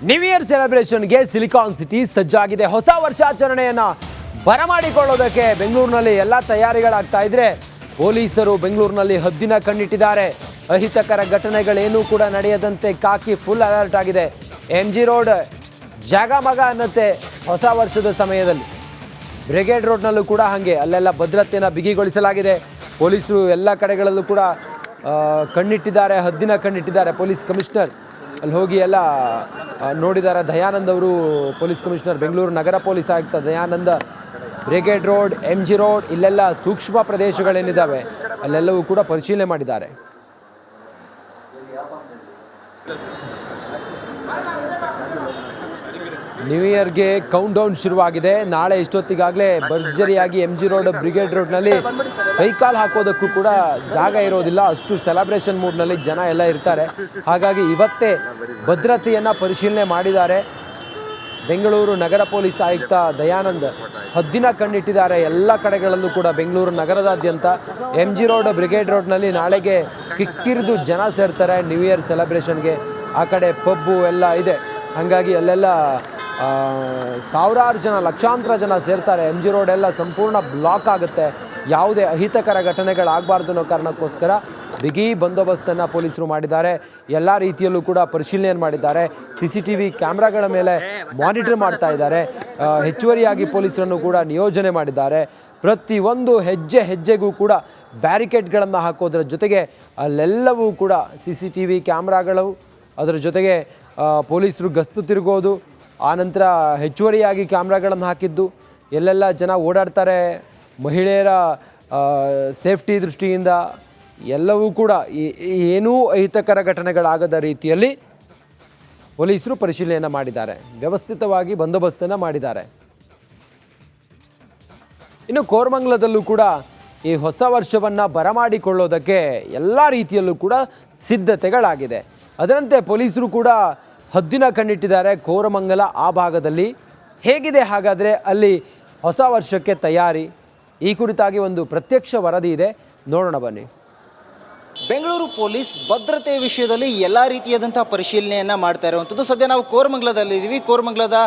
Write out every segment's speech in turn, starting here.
New year ಸೆಲೆಬ್ರೇಷನ್ಗೆ silicon city ಸಜ್ಜಾಗಿದೆ. ಹೊಸ ವರ್ಷಾಚರಣೆಯನ್ನು ಬರಮಾಡಿಕೊಳ್ಳೋದಕ್ಕೆ ಬೆಂಗಳೂರಿನಲ್ಲಿ ಎಲ್ಲ ತಯಾರಿಗಳಾಗ್ತಾ ಇದ್ರೆ ಪೊಲೀಸರು ಬೆಂಗಳೂರಿನಲ್ಲಿ ಹದ್ದಿನ ಕಣ್ಣಿಟ್ಟಿದ್ದಾರೆ. ಅಹಿತಕರ ಘಟನೆಗಳೇನೂ ಕೂಡ ನಡೆಯದಂತೆ ಕಾಕಿ ಫುಲ್ ಅಲರ್ಟ್ ಆಗಿದೆ. MG ರೋಡ್ ಜಾಗಮಗ ಅನ್ನತ್ತೆ ಹೊಸ ವರ್ಷದ ಸಮಯದಲ್ಲಿ. ಬ್ರಿಗೇಡ್ ರೋಡ್ನಲ್ಲೂ ಕೂಡ ಹಾಗೆ ಅಲ್ಲೆಲ್ಲ ಭದ್ರತೆಯನ್ನು ಬಿಗಿಗೊಳಿಸಲಾಗಿದೆ. ಪೊಲೀಸರು ಎಲ್ಲ ಕಡೆಗಳಲ್ಲೂ ಕೂಡ ಕಣ್ಣಿಟ್ಟಿದ್ದಾರೆ, ಹದ್ದಿನ ಕಣ್ಣಿಟ್ಟಿದ್ದಾರೆ. ಪೊಲೀಸ್ ಕಮಿಷನರ್ ಅಲ್ಲಿ ಹೋಗಿ ಎಲ್ಲ ನೋಡಿದ್ದಾರೆ. ದಯಾನಂದ್ ಅವರು ಪೊಲೀಸ್ ಕಮಿಷನರ್, ಬೆಂಗಳೂರು ನಗರ ಪೊಲೀಸ್ ಆಯುಕ್ತ Dayanand brigade road, MG road ಇಲ್ಲೆಲ್ಲ ಸೂಕ್ಷ್ಮ ಪ್ರದೇಶಗಳೇನಿದ್ದಾವೆ ಅಲ್ಲೆಲ್ಲವೂ ಕೂಡ ಪರಿಶೀಲನೆ ಮಾಡಿದ್ದಾರೆ. ನ್ಯೂ ಇಯರ್ಗೆ ಕೌಂಟ್ ಡೌನ್ ಶುರುವಾಗಿದೆ. ನಾಳೆ ಇಷ್ಟೊತ್ತಿಗಾಗಲೇ ಭರ್ಜರಿಯಾಗಿ MG ರೋಡ್, ಬ್ರಿಗೇಡ್ ರೋಡ್ನಲ್ಲಿ ಕೈಕಾಲು ಹಾಕೋದಕ್ಕೂ ಕೂಡ ಜಾಗ ಇರೋದಿಲ್ಲ. ಅಷ್ಟು ಸೆಲೆಬ್ರೇಷನ್ ಮೂಡ್ನಲ್ಲಿ ಜನ ಎಲ್ಲ ಇರ್ತಾರೆ. ಹಾಗಾಗಿ ಇವತ್ತೇ ಭದ್ರತೆಯನ್ನು ಪರಿಶೀಲನೆ ಮಾಡಿದ್ದಾರೆ. ಬೆಂಗಳೂರು ನಗರ ಪೊಲೀಸ್ ಆಯುಕ್ತ ದಯಾನಂದ್ ಹದ್ದಿನ ಕಣ್ಣಿಟ್ಟಿದ್ದಾರೆ ಎಲ್ಲ ಕಡೆಗಳಲ್ಲೂ ಕೂಡ. ಬೆಂಗಳೂರು ನಗರದಾದ್ಯಂತ MG ರೋಡ್, ಬ್ರಿಗೇಡ್ ರೋಡ್ನಲ್ಲಿ ನಾಳೆಗೆ ಕಿಕ್ಕಿರಿದು ಜನ ಸೇರ್ತಾರೆ ನ್ಯೂ ಇಯರ್ ಸೆಲೆಬ್ರೇಷನ್ಗೆ. ಆ ಕಡೆ ಪಬ್ಬು ಎಲ್ಲ ಇದೆ, ಹಾಗಾಗಿ ಅಲ್ಲೆಲ್ಲ ಸಾವಿರಾರು ಜನ, ಲಕ್ಷಾಂತರ ಜನ ಸೇರ್ತಾರೆ. MG ರೋಡ್ ಎಲ್ಲ ಸಂಪೂರ್ಣ ಬ್ಲಾಕ್ ಆಗುತ್ತೆ. ಯಾವುದೇ ಅಹಿತಕರ ಘಟನೆಗಳಾಗಬಾರ್ದು ಅನ್ನೋ ಕಾರಣಕ್ಕೋಸ್ಕರ ಬಿಗಿ ಬಂದೋಬಸ್ತನ್ನು ಪೊಲೀಸರು ಮಾಡಿದ್ದಾರೆ. ಎಲ್ಲ ರೀತಿಯಲ್ಲೂ ಕೂಡ ಪರಿಶೀಲನೆ ಮಾಡಿದ್ದಾರೆ. CCTV ಕ್ಯಾಮ್ರಾಗಳ ಮೇಲೆ ಮಾನಿಟರ್ ಮಾಡ್ತಾ ಇದ್ದಾರೆ. ಹೆಚ್ಚುವರಿಯಾಗಿ ಪೊಲೀಸರನ್ನು ಕೂಡ ನಿಯೋಜನೆ ಮಾಡಿದ್ದಾರೆ. ಪ್ರತಿಯೊಂದು ಹೆಜ್ಜೆಗೂ ಕೂಡ ಬ್ಯಾರಿಕೇಡ್ಗಳನ್ನು ಹಾಕೋದ್ರ ಜೊತೆಗೆ ಅಲ್ಲೆಲ್ಲವೂ ಕೂಡ CCTV ಕ್ಯಾಮ್ರಾಗಳು, ಅದರ ಜೊತೆಗೆ ಪೊಲೀಸರು ಗಸ್ತು ತಿರುಗೋದು, ಆನಂತರ ಹೆಚ್ಚುವರಿಯಾಗಿ ಕ್ಯಾಮ್ರಾಗಳನ್ನು ಹಾಕಿದ್ದು, ಎಲ್ಲೆಲ್ಲ ಜನ ಓಡಾಡ್ತಾರೆ, ಮಹಿಳೆಯರ ಸೇಫ್ಟಿ ದೃಷ್ಟಿಯಿಂದ ಎಲ್ಲವೂ ಕೂಡ ಏನೂ ಅಹಿತಕರ ಘಟನೆಗಳಾಗದ ರೀತಿಯಲ್ಲಿ ಪೊಲೀಸರು ಪರಿಶೀಲನೆಯನ್ನು ಮಾಡಿದ್ದಾರೆ. ವ್ಯವಸ್ಥಿತವಾಗಿ ಬಂದೋಬಸ್ತನ್ನು ಮಾಡಿದ್ದಾರೆ. ಇನ್ನು ಕೋರಮಂಗಲದಲ್ಲೂ ಕೂಡ ಈ ಹೊಸ ವರ್ಷವನ್ನು ಬರಮಾಡಿಕೊಳ್ಳೋದಕ್ಕೆ ಎಲ್ಲ ರೀತಿಯಲ್ಲೂ ಕೂಡ ಸಿದ್ಧತೆಗಳಾಗಿದೆ. ಅದರಂತೆ ಪೊಲೀಸರು ಕೂಡ ಹದ್ದಿನ ಕಣ್ಣಿಟ್ಟಿದ್ದಾರೆ ಕೋರಮಂಗಲ ಆ ಭಾಗದಲ್ಲಿ. ಹೇಗಿದೆ ಹಾಗಾದರೆ ಅಲ್ಲಿ ಹೊಸ ವರ್ಷಕ್ಕೆ ತಯಾರಿ? ಈ ಕುರಿತಾಗಿ ಒಂದು ಪ್ರತ್ಯಕ್ಷ ವರದಿ ಇದೆ, ನೋಡೋಣ ಬನ್ನಿ. ಬೆಂಗಳೂರು ಪೊಲೀಸ್ ಭದ್ರತೆ ವಿಷಯದಲ್ಲಿ ಎಲ್ಲ ರೀತಿಯಾದಂಥ ಪರಿಶೀಲನೆಯನ್ನು ಮಾಡ್ತಾ ಇರುವಂಥದ್ದು. ಸದ್ಯ ನಾವು ಕೋರಮಂಗಲದಲ್ಲಿದ್ದೀವಿ. ಕೋರಮಂಗಲದ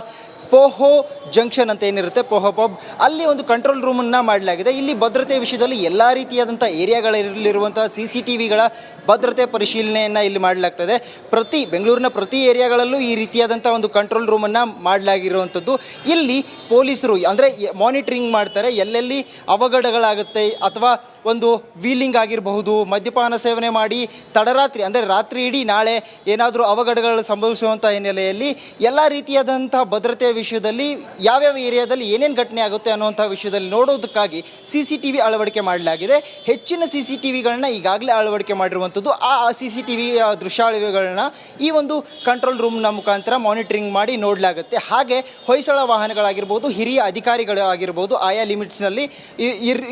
ಪೋಹೋ ಜಂಕ್ಷನ್ ಅಂತ ಏನಿರುತ್ತೆ, ಪೋಹೋ ಪಬ್, ಅಲ್ಲಿ ಒಂದು ಕಂಟ್ರೋಲ್ ರೂಮನ್ನು ಮಾಡಲಾಗಿದೆ. ಇಲ್ಲಿ ಭದ್ರತೆ ವಿಷಯದಲ್ಲಿ ಎಲ್ಲ ರೀತಿಯಾದಂಥ ಏರಿಯಾಗಳಲ್ಲಿರುವಂಥ CCTVಗಳ ಭದ್ರತೆ ಪರಿಶೀಲನೆಯನ್ನು ಇಲ್ಲಿ ಮಾಡಲಾಗ್ತದೆ. ಬೆಂಗಳೂರಿನ ಪ್ರತಿ ಏರಿಯಾಗಳಲ್ಲೂ ಈ ರೀತಿಯಾದಂಥ ಒಂದು ಕಂಟ್ರೋಲ್ ರೂಮನ್ನು ಮಾಡಲಾಗಿರುವಂಥದ್ದು. ಇಲ್ಲಿ ಪೊಲೀಸರು ಅಂದರೆ ಮಾನಿಟ್ರಿಂಗ್ ಮಾಡ್ತಾರೆ. ಎಲ್ಲೆಲ್ಲಿ ಅವಘಡಗಳಾಗುತ್ತೆ ಅಥವಾ ಒಂದು ವೀಲಿಂಗ್ ಆಗಿರಬಹುದು, ಮದ್ಯಪಾನ ಸೇವನೆ ಮಾಡಿ ತಡರಾತ್ರಿ ಅಂದರೆ ರಾತ್ರಿ ಇಡೀ ನಾಳೆ ಏನಾದರೂ ಅವಘಡಗಳು ಸಂಭವಿಸುವಂಥ ಹಿನ್ನೆಲೆಯಲ್ಲಿ ಎಲ್ಲ ರೀತಿಯಾದಂಥ ಭದ್ರತೆ ವಿಷಯದಲ್ಲಿ ಯಾವ್ಯಾವ ಏರಿಯಾದಲ್ಲಿ ಏನೇನು ಘಟನೆ ಆಗುತ್ತೆ ಅನ್ನುವಂಥ ವಿಷಯದಲ್ಲಿ ನೋಡೋದಕ್ಕಾಗಿ CCTV ಅಳವಡಿಕೆ ಮಾಡಲಾಗಿದೆ. ಹೆಚ್ಚಿನ CCTVಗಳನ್ನ ಈಗಾಗಲೇ ಅಳವಡಿಕೆ ಮಾಡಿರುವಂಥದ್ದು. ಆ CCTV ದೃಶ್ಯಾವಳಿಗಳನ್ನ ಈ ಒಂದು ಕಂಟ್ರೋಲ್ ರೂಮ್ನ ಮುಖಾಂತರ ಮಾನಿಟರಿಂಗ್ ಮಾಡಿ ನೋಡಲಾಗುತ್ತೆ. ಹಾಗೆ ಹೊಯ್ಸಳ ವಾಹನಗಳಾಗಿರ್ಬೋದು, ಹಿರಿಯ ಅಧಿಕಾರಿಗಳಾಗಿರ್ಬೋದು, ಆಯಾ ಲಿಮಿಟ್ಸ್ನಲ್ಲಿ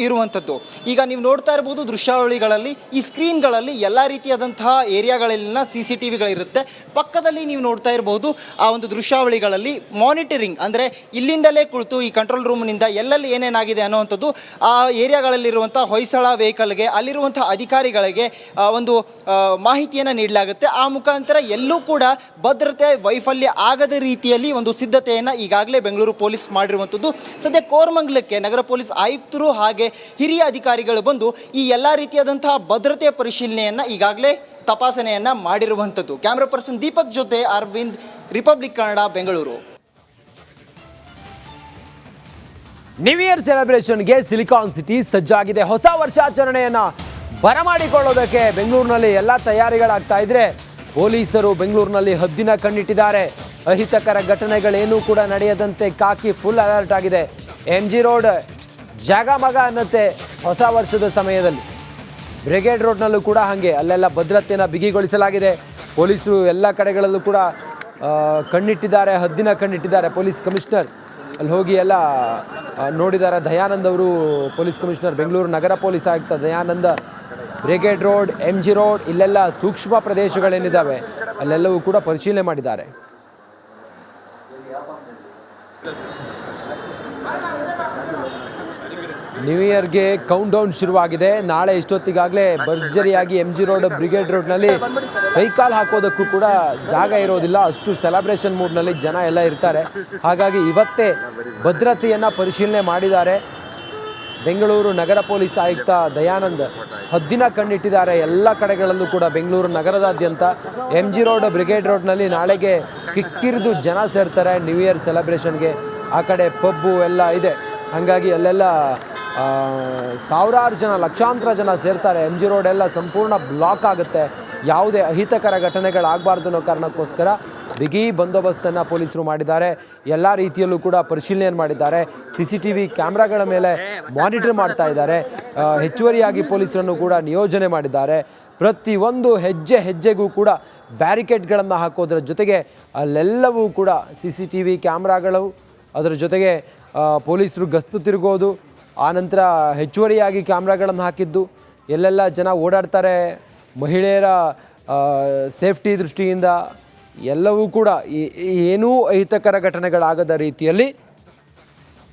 ಇರುವಂಥದ್ದು. ಈಗ ನೀವು ನೋಡ್ತಾ ಇರ್ಬೋದು ದೃಶ್ಯಾವಳಿಗಳಲ್ಲಿ, ಈ ಸ್ಕ್ರೀನ್ಗಳಲ್ಲಿ ಎಲ್ಲ ರೀತಿಯಾದಂತಹ ಏರಿಯಾಗಳಲ್ಲಿನ CCTVಗಳಿರುತ್ತೆ. ಪಕ್ಕದಲ್ಲಿ ನೀವು ನೋಡ್ತಾ ಇರ್ಬೋದು ಆ ಒಂದು ದೃಶ್ಯಾವಳಿಗಳಲ್ಲಿ ಮಾನಿಟರಿಂಗ್ ಅಂದರೆ ಇಲ್ಲಿಂದಲೇ ಕುಳಿತು ಈ ಕಂಟ್ರೋಲ್ ರೂಮ್ನಿಂದ ಎಲ್ಲೆಲ್ಲಿ ಏನೇನಾಗಿದೆ ಅನ್ನುವಂಥದ್ದು ಆ ಏರಿಯಾಗಳಲ್ಲಿರುವಂಥ ಹೊಯ್ಸಳ ವೆಹಿಕಲ್ಗೆ, ಅಲ್ಲಿರುವಂಥ ಅಧಿಕಾರಿಗಳಿಗೆ ಒಂದು ಮಾಹಿತಿಯನ್ನು ನೀಡಲಾಗುತ್ತೆ. ಆ ಮುಖಾಂತರ ಎಲ್ಲೂ ಕೂಡ ಭದ್ರತೆ ವೈಫಲ್ಯ ಆಗದ ರೀತಿಯಲ್ಲಿ ಒಂದು ಸಿದ್ಧತೆಯನ್ನು ಈಗಾಗಲೇ ಬೆಂಗಳೂರು ಪೊಲೀಸ್ ಮಾಡಿರುವಂಥದ್ದು. ಸದ್ಯ ಕೋರಮಂಗಲಕ್ಕೆ ನಗರ ಪೊಲೀಸ್ ಆಯುಕ್ತರು ಹಾಗೆ ಹಿರಿಯ ಅಧಿಕಾರಿಗಳು ಬಂದು ಈ ಎಲ್ಲ ರೀತಿಯಾದಂತಹ ಭದ್ರತೆ ಪರಿಶೀಲನೆಯನ್ನು ಈಗಾಗಲೇ ತಪಾಸಣೆಯನ್ನು ಮಾಡಿರುವಂಥದ್ದು. ಕ್ಯಾಮ್ರಾ ಪರ್ಸನ್ ದೀಪಕ್ ಜೊತೆ Arvind, republic Kannada, Bengaluru. New year ಸೆಲೆಬ್ರೇಷನ್ಗೆ ಸಿಲಿಕಾನ್ ಸಿಟಿ ಸಜ್ಜಾಗಿದೆ. ಹೊಸ ವರ್ಷಾಚರಣೆಯನ್ನು ಬರಮಾಡಿಕೊಳ್ಳೋದಕ್ಕೆ ಬೆಂಗಳೂರಿನಲ್ಲಿ ಎಲ್ಲ ತಯಾರಿಗಳಾಗ್ತಾ ಇದ್ರೆ ಪೊಲೀಸರು ಬೆಂಗಳೂರಿನಲ್ಲಿ ಹದ್ದಿನ ಕಣ್ಣಿಟ್ಟಿದ್ದಾರೆ. ಅಹಿತಕರ ಘಟನೆಗಳೇನೂ ಕೂಡ ನಡೆಯದಂತೆ ಕಾಕಿ ಫುಲ್ ಅಲರ್ಟ್ ಆಗಿದೆ. MG ರೋಡ್ ಜಾಗಮಗ ಅನ್ನತ್ತೆ ಹೊಸ ವರ್ಷದ ಸಮಯದಲ್ಲಿ. ಬ್ರಿಗೇಡ್ ರೋಡ್ನಲ್ಲೂ ಕೂಡ ಹಾಗೆ ಅಲ್ಲೆಲ್ಲ ಭದ್ರತೆಯನ್ನು ಬಿಗಿಗೊಳಿಸಲಾಗಿದೆ. ಪೊಲೀಸರು ಎಲ್ಲ ಕಡೆಗಳಲ್ಲೂ ಕೂಡ ಕಣ್ಣಿಟ್ಟಿದ್ದಾರೆ, ಹದ್ದಿನ ಕಣ್ಣಿಟ್ಟಿದ್ದಾರೆ. ಪೊಲೀಸ್ ಕಮಿಷನರ್ ಅಲ್ಲಿ ಹೋಗಿ ಎಲ್ಲ ನೋಡಿದ್ದಾರೆ. ದಯಾನಂದ್ ಅವರು ಪೊಲೀಸ್ ಕಮಿಷನರ್, ಬೆಂಗಳೂರು ನಗರ ಪೊಲೀಸ್ ಆಯುಕ್ತ Dayanand brigade road, MG road ಇಲ್ಲೆಲ್ಲ ಸೂಕ್ಷ್ಮ ಪ್ರದೇಶಗಳೇನಿದ್ದಾವೆ ಅಲ್ಲೆಲ್ಲವೂ ಕೂಡ ಪರಿಶೀಲನೆ ಮಾಡಿದ್ದಾರೆ. ನ್ಯೂ ಇಯರ್ಗೆ ಕೌಂಟ್ ಡೌನ್ ಶುರುವಾಗಿದೆ. ನಾಳೆ ಇಷ್ಟೊತ್ತಿಗಾಗಲೇ ಭರ್ಜರಿಯಾಗಿ MG ರೋಡ್ ಬ್ರಿಗೇಡ್ ರೋಡ್ನಲ್ಲಿ ಕೈಕಾಲು ಹಾಕೋದಕ್ಕೂ ಕೂಡ ಜಾಗ ಇರೋದಿಲ್ಲ, ಅಷ್ಟು ಸೆಲೆಬ್ರೇಷನ್ ಮೂಡ್ನಲ್ಲಿ ಜನ ಎಲ್ಲ ಇರ್ತಾರೆ. ಹಾಗಾಗಿ ಇವತ್ತೇ ಭದ್ರತೆಯನ್ನು ಪರಿಶೀಲನೆ ಮಾಡಿದ್ದಾರೆ. ಬೆಂಗಳೂರು ನಗರ ಪೊಲೀಸ್ ಆಯುಕ್ತ ದಯಾನಂದ್ ಹದ್ದಿನ ಕಣ್ಣಿಟ್ಟಿದ್ದಾರೆ ಎಲ್ಲ ಕಡೆಗಳಲ್ಲೂ ಕೂಡ. ಬೆಂಗಳೂರು ನಗರದಾದ್ಯಂತ MG ರೋಡ್ ಬ್ರಿಗೇಡ್ ರೋಡ್ನಲ್ಲಿ ನಾಳೆಗೆ ಕಿಕ್ಕಿರಿದು ಜನ ಸೇರ್ತಾರೆ ನ್ಯೂ ಇಯರ್ ಸೆಲೆಬ್ರೇಷನ್ಗೆ. ಆ ಕಡೆ ಪಬ್ಬು ಎಲ್ಲ ಇದೆ, ಹಾಗಾಗಿ ಅಲ್ಲೆಲ್ಲ ಸಾವಿರಾರು ಜನ, ಲಕ್ಷಾಂತರ ಜನ ಸೇರ್ತಾರೆ. MG ರೋಡ್ ಎಲ್ಲ ಸಂಪೂರ್ಣ ಬ್ಲಾಕ್ ಆಗುತ್ತೆ. ಯಾವುದೇ ಅಹಿತಕರ ಘಟನೆಗಳಾಗಬಾರ್ದು ಅನ್ನೋ ಕಾರಣಕ್ಕೋಸ್ಕರ ಬಿಗಿ ಬಂದೋಬಸ್ತನ್ನು ಪೊಲೀಸರು ಮಾಡಿದ್ದಾರೆ. ಎಲ್ಲ ರೀತಿಯಲ್ಲೂ ಕೂಡ ಪರಿಶೀಲನೆ ಮಾಡಿದ್ದಾರೆ. CCTV ಕ್ಯಾಮ್ರಾಗಳ ಮೇಲೆ ಮಾನಿಟರ್ ಮಾಡ್ತಾ ಇದ್ದಾರೆ. ಹೆಚ್ಚುವರಿಯಾಗಿ ಪೊಲೀಸರನ್ನು ಕೂಡ ನಿಯೋಜನೆ ಮಾಡಿದ್ದಾರೆ. ಪ್ರತಿಯೊಂದು ಹೆಜ್ಜೆ ಹೆಜ್ಜೆಗೂ ಕೂಡ ಬ್ಯಾರಿಕೇಡ್ಗಳನ್ನು ಹಾಕೋದ್ರ ಜೊತೆಗೆ ಅಲ್ಲೆಲ್ಲವೂ ಕೂಡ CCTV ಕ್ಯಾಮ್ರಾಗಳು, ಅದರ ಜೊತೆಗೆ ಪೊಲೀಸರು ಗಸ್ತು ತಿರುಗೋದು, ಆನಂತರ ಹೆಚ್ಚುವರಿಯಾಗಿ ಕ್ಯಾಮ್ರಾಗಳನ್ನು ಹಾಕಿದ್ದು, ಎಲ್ಲೆಲ್ಲ ಜನ ಓಡಾಡ್ತಾರೆ, ಮಹಿಳೆಯರ ಸೇಫ್ಟಿ ದೃಷ್ಟಿಯಿಂದ ಎಲ್ಲವೂ ಕೂಡ ಏನೂ ಅಹಿತಕರ ಘಟನೆಗಳಾಗದ ರೀತಿಯಲ್ಲಿ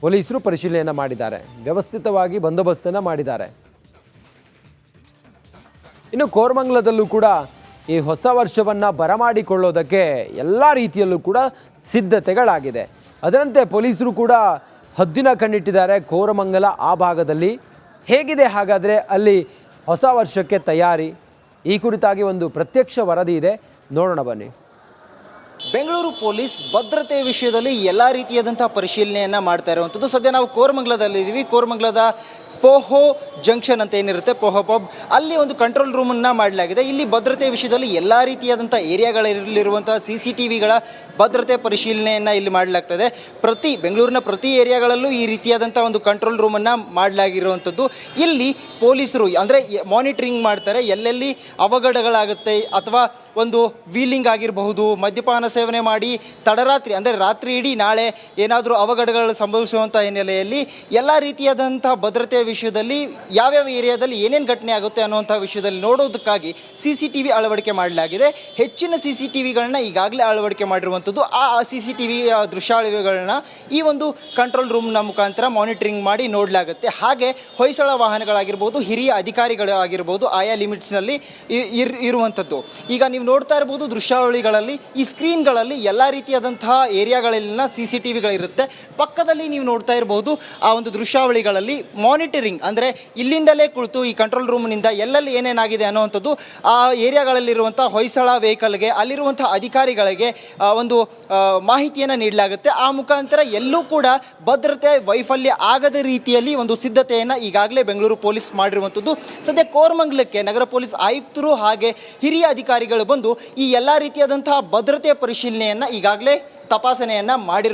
ಪೊಲೀಸರು ಪರಿಶೀಲನೆಯನ್ನು ಮಾಡಿದ್ದಾರೆ. ವ್ಯವಸ್ಥಿತವಾಗಿ ಬಂದೋಬಸ್ತನ್ನು ಮಾಡಿದ್ದಾರೆ. ಇನ್ನು ಕೋರಮಂಗಲದಲ್ಲೂ ಕೂಡ ಈ ಹೊಸ ವರ್ಷವನ್ನು ಬರಮಾಡಿಕೊಳ್ಳೋದಕ್ಕೆ ಎಲ್ಲ ರೀತಿಯಲ್ಲೂ ಕೂಡ ಸಿದ್ಧತೆಗಳಾಗಿದೆ. ಅದರಂತೆ ಪೊಲೀಸರು ಕೂಡ ಹದ್ದಿನ ಕಣ್ಣಿಟ್ಟಿದ್ದಾರೆ ಕೋರಮಂಗಲ ಆ ಭಾಗದಲ್ಲಿ. ಹೇಗಿದೆ ಹಾಗಾದರೆ ಅಲ್ಲಿ ಹೊಸ ವರ್ಷಕ್ಕೆ ತಯಾರಿ? ಈ ಕುರಿತಾಗಿ ಒಂದು ಪ್ರತ್ಯಕ್ಷ ವರದಿ ಇದೆ, ನೋಡೋಣ ಬನ್ನಿ. ಬೆಂಗಳೂರು ಪೊಲೀಸ್ ಭದ್ರತೆ ವಿಷಯದಲ್ಲಿ ಎಲ್ಲ ರೀತಿಯಾದಂಥ ಪರಿಶೀಲನೆಯನ್ನು ಮಾಡ್ತಾ ಇರುವಂಥದ್ದು. ಸದ್ಯ ನಾವು ಕೋರಮಂಗಲದಲ್ಲಿದ್ದೀವಿ. ಕೋರಮಂಗಲದ ಪೋಹೋ ಜಂಕ್ಷನ್ ಅಂತ ಏನಿರುತ್ತೆ, ಪೋಹೋ ಪಬ್, ಅಲ್ಲಿ ಒಂದು ಕಂಟ್ರೋಲ್ ರೂಮನ್ನು ಮಾಡಲಾಗಿದೆ. ಇಲ್ಲಿ ಭದ್ರತೆ ವಿಷಯದಲ್ಲಿ ಎಲ್ಲ ರೀತಿಯಾದಂಥ ಏರಿಯಾಗಳಲ್ಲಿರುವಂಥ CCTVಗಳ ಭದ್ರತೆ ಪರಿಶೀಲನೆಯನ್ನು ಇಲ್ಲಿ ಮಾಡಲಾಗ್ತದೆ. ಬೆಂಗಳೂರಿನ ಪ್ರತಿ ಏರಿಯಾಗಳಲ್ಲೂ ಈ ರೀತಿಯಾದಂಥ ಒಂದು ಕಂಟ್ರೋಲ್ ರೂಮನ್ನು ಮಾಡಲಾಗಿರುವಂಥದ್ದು. ಇಲ್ಲಿ ಪೊಲೀಸರು ಅಂದರೆ ಮಾನಿಟ್ರಿಂಗ್ ಮಾಡ್ತಾರೆ. ಎಲ್ಲೆಲ್ಲಿ ಅವಘಡಗಳಾಗುತ್ತೆ ಅಥವಾ ಒಂದು ವೀಲಿಂಗ್ ಆಗಿರಬಹುದು, ಮದ್ಯಪಾನ ಸೇವನೆ ಮಾಡಿ ತಡರಾತ್ರಿ ಅಂದರೆ ರಾತ್ರಿ ಇಡೀ ನಾಳೆ ಏನಾದರೂ ಅವಘಡಗಳು ಸಂಭವಿಸುವಂಥ ಹಿನ್ನೆಲೆಯಲ್ಲಿ ಎಲ್ಲ ರೀತಿಯಾದಂಥ ಭದ್ರತೆಯ ವಿಷಯದಲ್ಲಿ ಯಾವ್ಯಾವ ಏರಿಯಾದಲ್ಲಿ ಏನೇನು ಘಟನೆ ಆಗುತ್ತೆ ಅನ್ನುವಂಥ ವಿಷಯದಲ್ಲಿ ನೋಡೋದಕ್ಕಾಗಿ CCTV ಅಳವಡಿಕೆ ಮಾಡಲಾಗಿದೆ. ಹೆಚ್ಚಿನ CCTVಗಳನ್ನ ಈಗಾಗಲೇ ಅಳವಡಿಕೆ ಮಾಡಿರುವಂಥದ್ದು. ಆ CCTV ದೃಶ್ಯಾವಳಿಗಳನ್ನ ಈ ಒಂದು ಕಂಟ್ರೋಲ್ ರೂಮ್ನ ಮುಖಾಂತರ ಮಾನಿಟರಿಂಗ್ ಮಾಡಿ ನೋಡಲಾಗುತ್ತೆ. ಹಾಗೆ ಹೊಯ್ಸಳ ವಾಹನಗಳಾಗಿರ್ಬೋದು, ಹಿರಿಯ ಅಧಿಕಾರಿಗಳಾಗಿರ್ಬೋದು, ಆಯಾ ಲಿಮಿಟ್ಸ್ನಲ್ಲಿ ಇರುವಂಥದ್ದು. ಈಗ ನೀವು ನೋಡ್ತಾ ಇರ್ಬೋದು ದೃಶ್ಯಾವಳಿಗಳಲ್ಲಿ, ಈ ಸ್ಕ್ರೀನ್ಗಳಲ್ಲಿ ಎಲ್ಲ ರೀತಿಯಾದಂತಹ ಏರಿಯಾಗಳಲ್ಲಿನ CCTVಗಳಿರುತ್ತೆ. ಪಕ್ಕದಲ್ಲಿ ನೀವು ನೋಡ್ತಾ ಇರ್ಬೋದು ಆ ಒಂದು ದೃಶ್ಯಾವಳಿಗಳಲ್ಲಿ ಮಾನಿಟರಿಂಗ್ ಅಂದರೆ ಇಲ್ಲಿಂದಲೇ ಕುಳಿತು ಈ ಕಂಟ್ರೋಲ್ ರೂಮ್ನಿಂದ ಎಲ್ಲೆಲ್ಲಿ ಏನೇನಾಗಿದೆ ಅನ್ನೋವಂಥದ್ದು ಆ ಏರಿಯಾಗಳಲ್ಲಿರುವಂಥ ಹೊಯ್ಸಳ ವೆಹಿಕಲ್ಗೆ, ಅಲ್ಲಿರುವಂಥ ಅಧಿಕಾರಿಗಳಿಗೆ ಒಂದು ಮಾಹಿತಿಯನ್ನು ನೀಡಲಾಗುತ್ತೆ. ಆ ಮುಖಾಂತರ ಎಲ್ಲೂ ಕೂಡ ಭದ್ರತೆ ವೈಫಲ್ಯ ಆಗದ ರೀತಿಯಲ್ಲಿ ಒಂದು ಸಿದ್ಧತೆಯನ್ನು ಈಗಾಗಲೇ ಬೆಂಗಳೂರು ಪೊಲೀಸ್ ಮಾಡಿರುವಂಥದ್ದು. ಸದ್ಯ ಕೋರಮಂಗಲಕ್ಕೆ ನಗರ ಪೊಲೀಸ್ ಆಯುಕ್ತರು ಹಾಗೆ ಹಿರಿಯ ಅಧಿಕಾರಿಗಳು ಬಂದು ಈ ಎಲ್ಲ ರೀತಿಯಾದಂತಹ ಭದ್ರತೆಯ ಪರಿಶೀಲನೆಯನ್ನು ಈಗಾಗಲೇ ತಪಾಸಣೆಯನ್ನು ಮಾಡಿರು